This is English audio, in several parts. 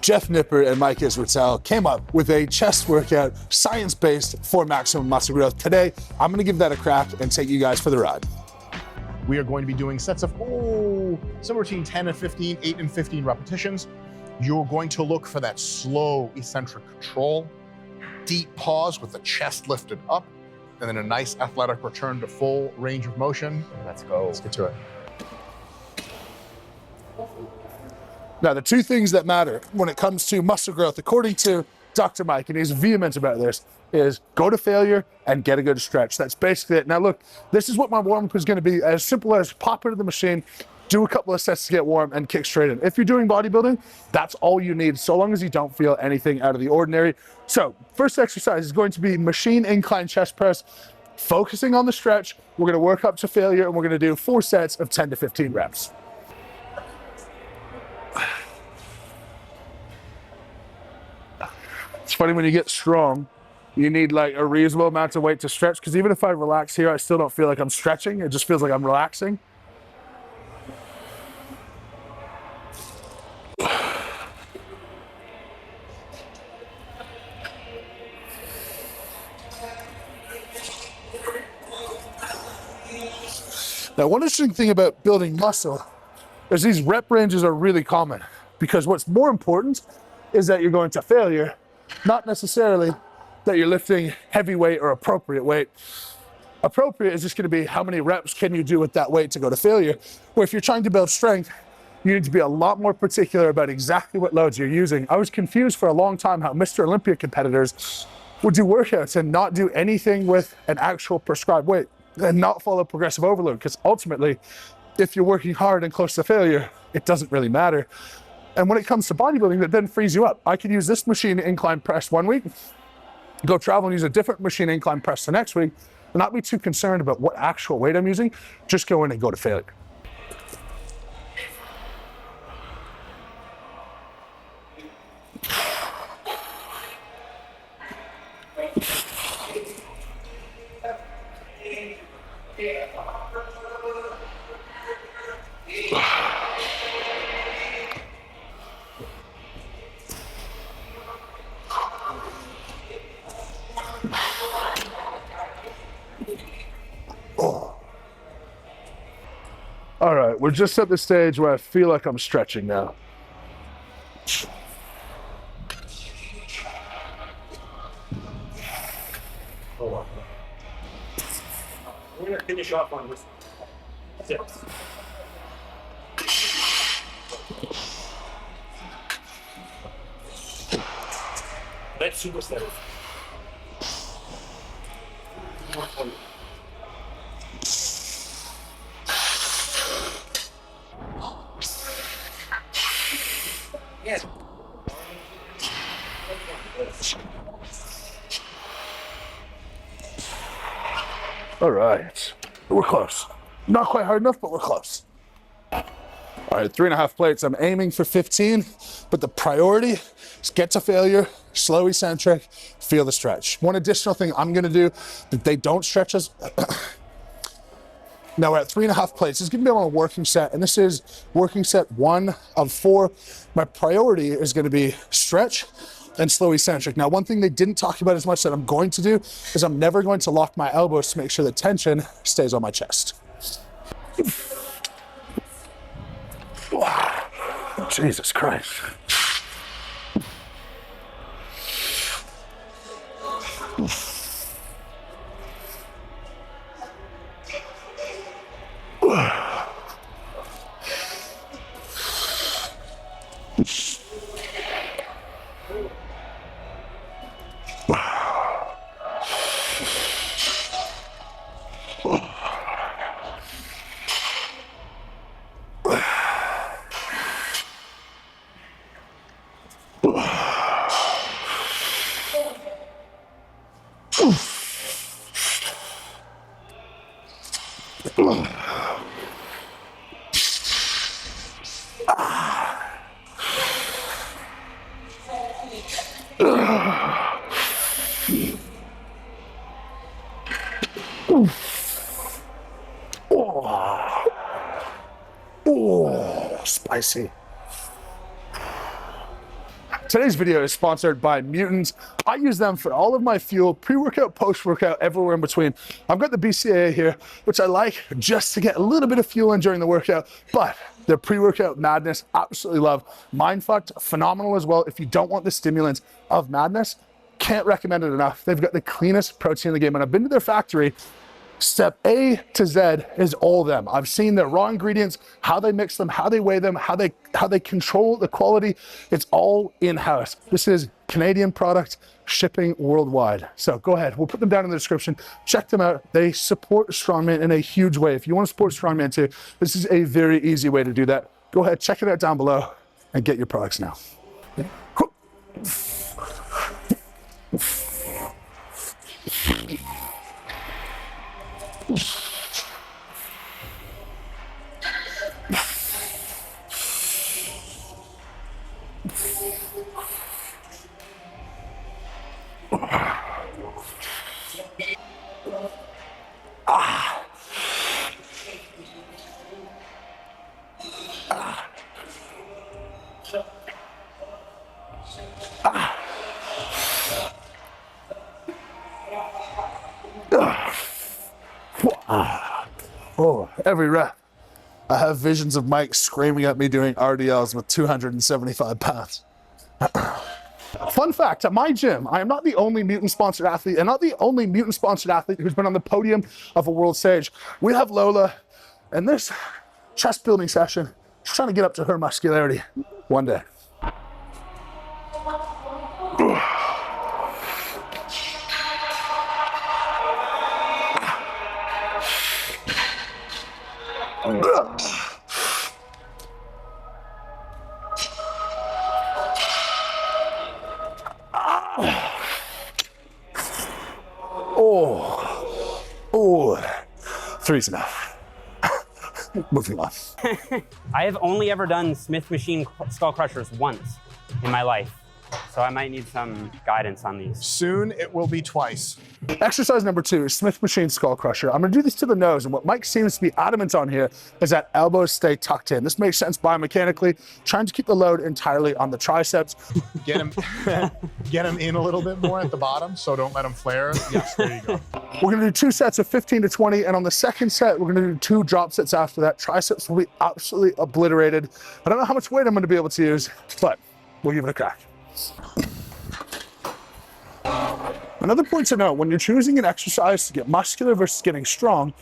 Jeff Nippard and Mike Israetel came up with a chest workout, science-based for maximum muscle growth. Today, I'm gonna give that a crack and take you guys for the ride. We are going to be doing sets of, somewhere between 10 and 15, 8 and 15 repetitions. You're going to look for that slow eccentric control, deep pause with the chest lifted up, and then a nice athletic return to full range of motion. Let's go. Let's get to it. Now, the two things that matter when it comes to muscle growth, according to Dr. Mike, and he's vehement about this, is go to failure and get a good stretch. That's basically it. Now look, this is what my warm-up is gonna be, as simple as pop into the machine, do a couple of sets to get warm and kick straight in. If you're doing bodybuilding, that's all you need, so long as you don't feel anything out of the ordinary. So first exercise is going to be machine incline chest press, focusing on the stretch. We're gonna work up to failure and we're gonna do 4 sets of 10 to 15 reps. It's funny when you get strong, you need like a reasonable amount of weight to stretch, because even if I relax here, I still don't feel like I'm stretching. It just feels like I'm relaxing. Now, one interesting thing about building muscle is these rep ranges are really common, because what's more important is that you're going to failure, not necessarily that you're lifting heavy weight or appropriate weight. Appropriate is just going to be how many reps can you do with that weight to go to failure. Where if you're trying to build strength, you need to be a lot more particular about exactly what loads you're using. I was confused for a long time how Mr. Olympia competitors would do workouts and not do anything with an actual prescribed weight and not follow progressive overload, because ultimately, if you're working hard and close to failure, it doesn't really matter. And when it comes to bodybuilding, that then frees you up. I could use this machine incline press one week, go travel and use a different machine incline press the next week, and not be too concerned about what actual weight I'm using, just go in and go to failure. All right, we're just at the stage where I feel like I'm stretching now. We're gonna finish off on this 6. Let's super set it. Yes. All right, we're close. Not quite hard enough, but we're close. All right, 3.5 plates. I'm aiming for 15, but the priority is get to failure, slow eccentric, feel the stretch. One additional thing I'm gonna do that they don't stretch as, now we're at 3.5 plates. This is gonna be on a working set, and this is working set 1 of 4. My priority is gonna be stretch and slow eccentric. Now, one thing they didn't talk about as much that I'm going to do is I'm never going to lock my elbows to make sure the tension stays on my chest. Jesus Christ. Oh, spicy. Today's video is sponsored by Mutants. I use them for all of my fuel, pre-workout, post-workout, everywhere in between. I've got the BCAA here, which I like just to get a little bit of fuel in during the workout, but their pre-workout madness, absolutely love. Mindfucked, phenomenal as well. If you don't want the stimulants of madness, can't recommend it enough. They've got the cleanest protein in the game, and I've been to their factory. Step A to Z is all them. I've seen their raw ingredients, how they mix them, how they weigh them, how they control the quality. It's all in-house. This is Canadian product, shipping worldwide. So go ahead, we'll put them down in the description. Check them out. They support strongman in a huge way. If you want to support strongman too, this is a very easy way to do that. Go ahead, check it out down below and get your products now. Oh, every rep. I have visions of Mike screaming at me doing RDLs with 275 pounds. Fun fact, at my gym, I am not the only Mutant-sponsored athlete and not the only Mutant-sponsored athlete who's been on the podium of a world stage. We have Lola in this chest building session. She's trying to get up to her muscularity one day. Three's enough. Moving on. I have only ever done Smith-Machine skull crushers once in my life, so I might need some guidance on these. Soon it will be twice. Exercise number 2 is Smith-Machine skull crusher. I'm gonna do this to the nose, and what Mike seems to be adamant on here is that elbows stay tucked in. This makes sense biomechanically, trying to keep the load entirely on the triceps. Get him in a little bit more at the bottom, so don't let him flare. Yes, there you go. We're gonna do 2 sets of 15 to 20, and on the second set, we're gonna do 2 drop sets after that. Triceps will be absolutely obliterated. I don't know how much weight I'm gonna be able to use, but we'll give it a crack. Another point to note when you're choosing an exercise to get muscular versus getting strong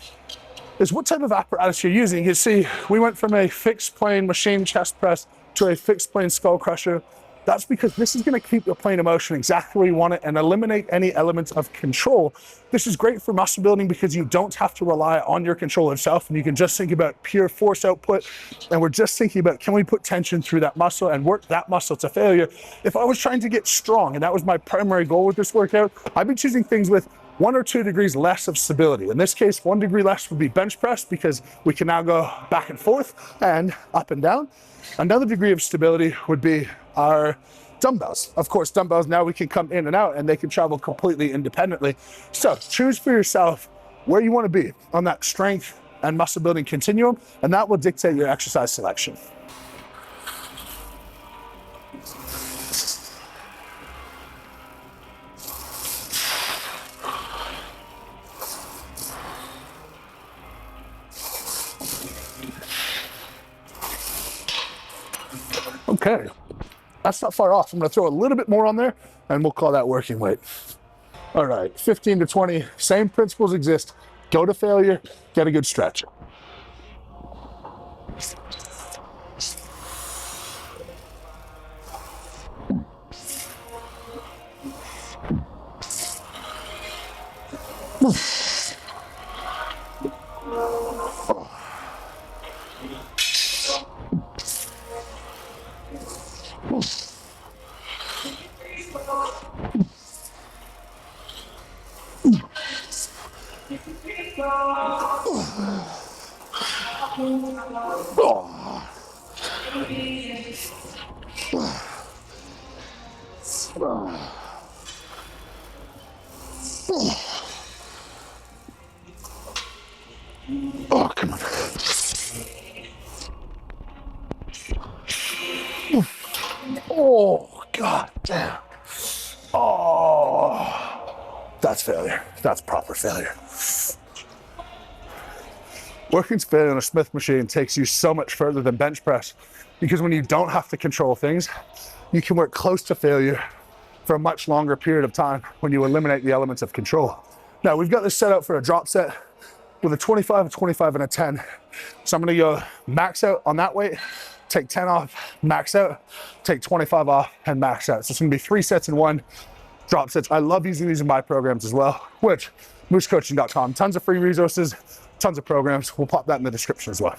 is what type of apparatus you're using. You see, we went from a fixed plane machine chest press to a fixed plane skull crusher. That's because this is going to keep your plane of motion exactly where you want it and eliminate any elements of control. This is great for muscle building because you don't have to rely on your control itself, and you can just think about pure force output. And we're just thinking about, can we put tension through that muscle and work that muscle to failure? If I was trying to get strong, and that was my primary goal with this workout, I'd be choosing things with 1 or 2 degrees less of stability. In this case, 1 degree less would be bench press because we can now go back and forth and up and down. Another degree of stability would be our dumbbells. Of course, dumbbells now we can come in and out and they can travel completely independently. So choose for yourself where you want to be on that strength and muscle building continuum, and that will dictate your exercise selection. Okay, that's not far off. I'm gonna throw a little bit more on there and we'll call that working weight. All right, 15 to 20, same principles exist. Go to failure, get a good stretch. Oh, come on. Oh, God damn. Oh, that's failure. That's proper failure. Working to failure on a Smith machine takes you so much further than bench press, because when you don't have to control things, you can work close to failure for a much longer period of time when you eliminate the elements of control. Now, we've got this set up for a drop set with a 25, a 25, and a 10. So I'm gonna go max out on that weight, take 10 off, max out, take 25 off, and max out. So it's gonna be 3 sets in 1 drop sets. I love using these in my programs as well, which moosecoaching.com, tons of free resources, tons of programs. We'll pop that in the description as well.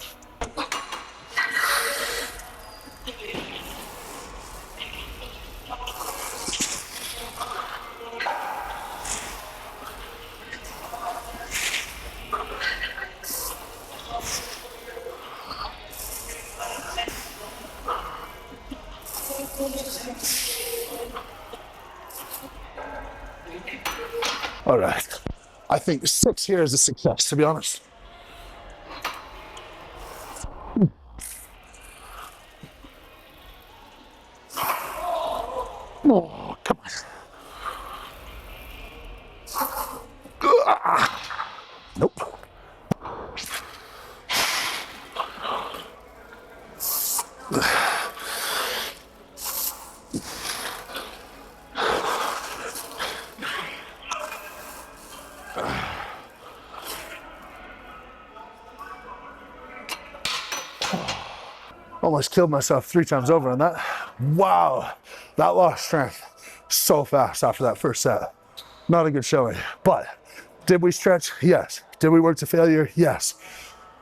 All right, I think 6 here is a success, to be honest. Oh, come on. Nope. Almost killed myself 3 times over on that. Wow, that lost strength so fast after that first set. Not a good showing, but did we stretch? Yes. Did we work to failure? Yes.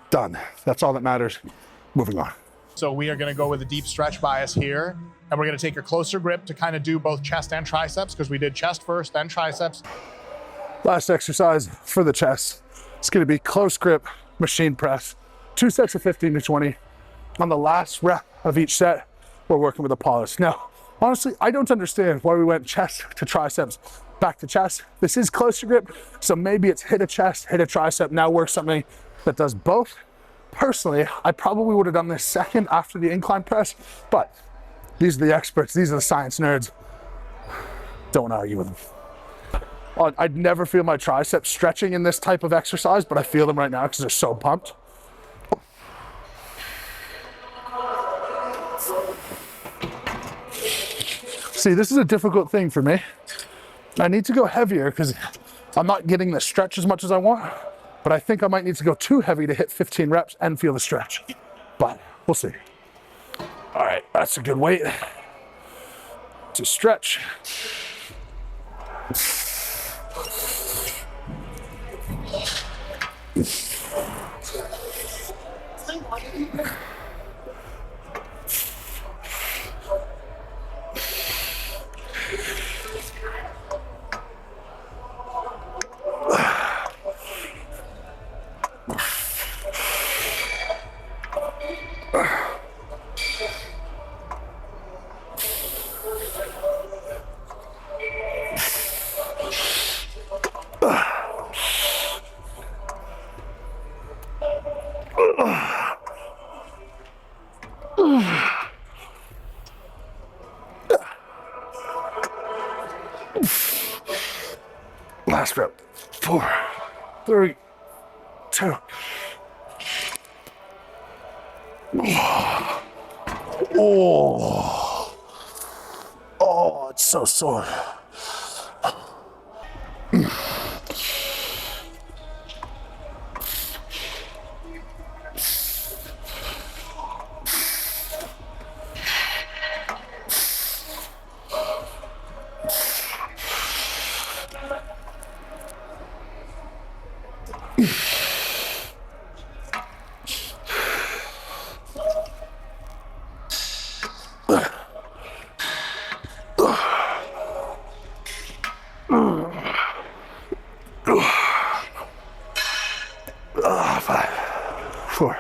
Done. That's all that matters. Moving on. So we are gonna go with a deep stretch bias here, and we're gonna take a closer grip to kind of do both chest and triceps, because we did chest first, then triceps. Last exercise for the chest. It's gonna be close grip, machine press, 2 sets of 15 to 20. On the last rep of each set, we're working with a pause. Now, honestly, I don't understand why we went chest to triceps, back to chest. This is closer grip, so maybe it's hit a chest, hit a tricep, now work something that does both. Personally, I probably would have done this second after the incline press, but these are the experts, these are the science nerds. Don't argue with them. I'd never feel my triceps stretching in this type of exercise, but I feel them right now because they're so pumped. See, this is a difficult thing for me. I need to go heavier because I'm not getting the stretch as much as I want, but I think I might need to go too heavy to hit 15 reps and feel the stretch, but we'll see. All right, that's a good weight to stretch. Last rep. 4, 3, 2. Oh, oh, it's so sore. Five, 4,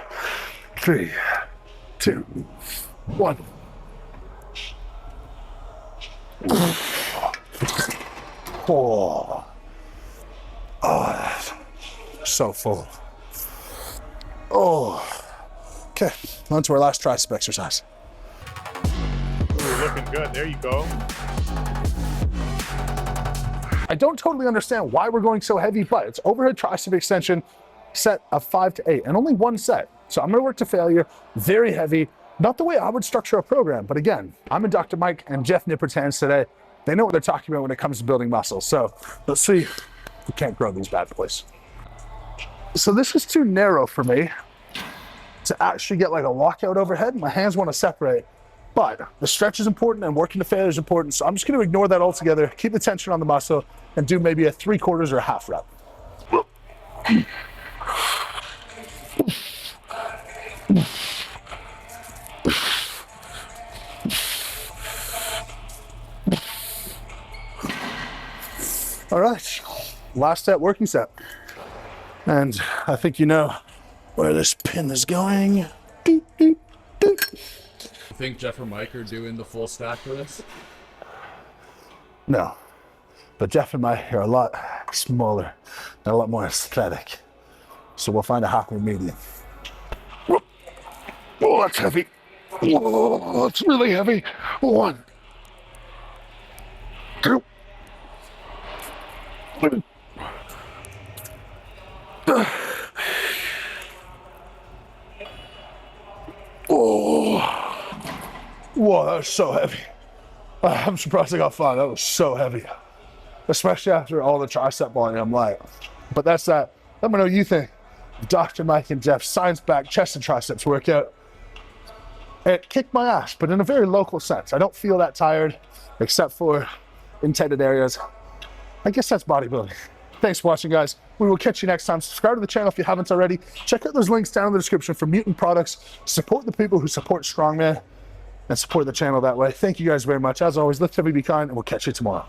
3, 2, 1. Oh, oh, so full. Oh, okay, on to our last tricep exercise. looking good. There you go. I don't totally understand why we're going so heavy, but it's overhead tricep extension set of 5 to 8 and only one set. So I'm gonna work to failure, very heavy, not the way I would structure a program. But again, I'm in Dr. Mike and Jeff Nippard's hands today. They know what they're talking about when it comes to building muscle. So let's see if we can't grow these bad boys. So this is too narrow for me to actually get like a lockout overhead. My hands want to separate, but the stretch is important and working to failure is important. So I'm just going to ignore that altogether, keep the tension on the muscle, and do maybe a 3/4 or a half rep. All right, last set, working set. And I think you know where this pin is going. Doop, doop, doop. You think Jeff or Mike are doing the full stack for this? No, but Jeff and Mike are a lot smaller and a lot more aesthetic. So we'll find a happy medium. Oh, that's heavy. Oh, that's really heavy. 1, 2. Oh, whoa, that was so heavy. I'm surprised I got 5. That was so heavy, especially after all the tricep volume. I'm like, but that's that. Let me know what you think. Dr. Mike and Jeff science-backed chest and triceps workout. It kicked my ass, but in a very local sense. I don't feel that tired, except for intended areas. I guess that's bodybuilding. Thanks for watching, guys. We will catch you next time. Subscribe to the channel if you haven't already. Check out those links down in the description for Mutant products. Support the people who support Strongman and support the channel that way. Thank you guys very much. As always, lift heavy, be kind, and we'll catch you tomorrow.